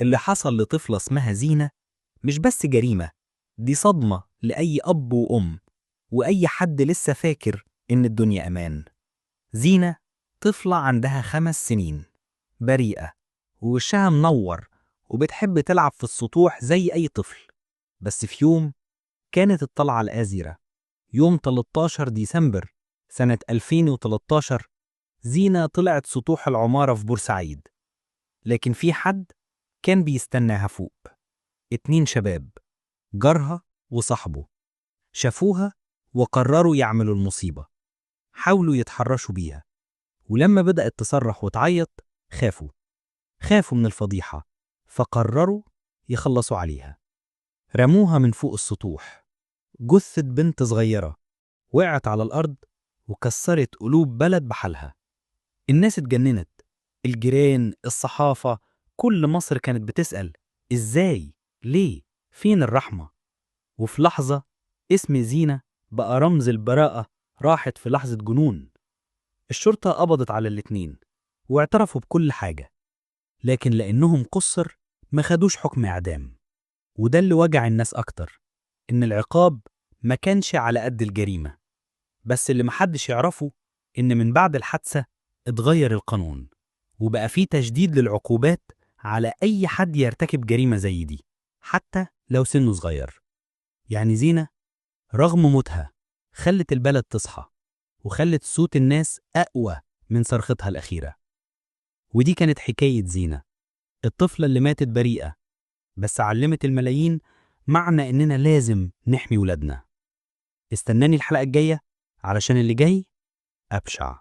اللي حصل لطفلة اسمها زينة مش بس جريمة، دي صدمة لأي أب وأم وأي حد لسه فاكر إن الدنيا أمان. زينة طفلة عندها 5 سنين، بريئة ووشها منور وبتحب تلعب في السطوح زي أي طفل. بس في يوم كانت الطلعة الآزرة، يوم 13 ديسمبر سنة 2013، زينة طلعت سطوح العمارة في بورسعيد. لكن في حد كان بيستناها فوق. 2 شباب، جارها وصاحبه، شافوها وقرروا يعملوا المصيبة. حاولوا يتحرشوا بيها، ولما بدأت تصرخ وتعيط خافوا من الفضيحة، فقرروا يخلصوا عليها. رموها من فوق السطوح. جثة بنت صغيرة وقعت على الأرض وكسرت قلوب بلد بحالها. الناس اتجننت، الجيران، الصحافة، كل مصر كانت بتسأل إزاي؟ ليه؟ فين الرحمة؟ وفي لحظة اسم زينة بقى رمز البراءة راحت في لحظة جنون. الشرطة قبضت على الاتنين واعترفوا بكل حاجة، لكن لأنهم قصر ما خدوش حكم إعدام. وده اللي وجع الناس أكتر، إن العقاب ما كانش على قد الجريمة. بس اللي محدش يعرفه إن من بعد الحادثة اتغير القانون، وبقى فيه تشديد للعقوبات على أي حد يرتكب جريمة زي دي، حتى لو سنه صغير. يعني زينة رغم موتها خلت البلد تصحى، وخلت صوت الناس أقوى من صرختها الأخيرة. ودي كانت حكاية زينة، الطفلة اللي ماتت بريئة، بس علمت الملايين معنى إننا لازم نحمي ولادنا. استناني الحلقة الجاية علشان اللي جاي أبشع.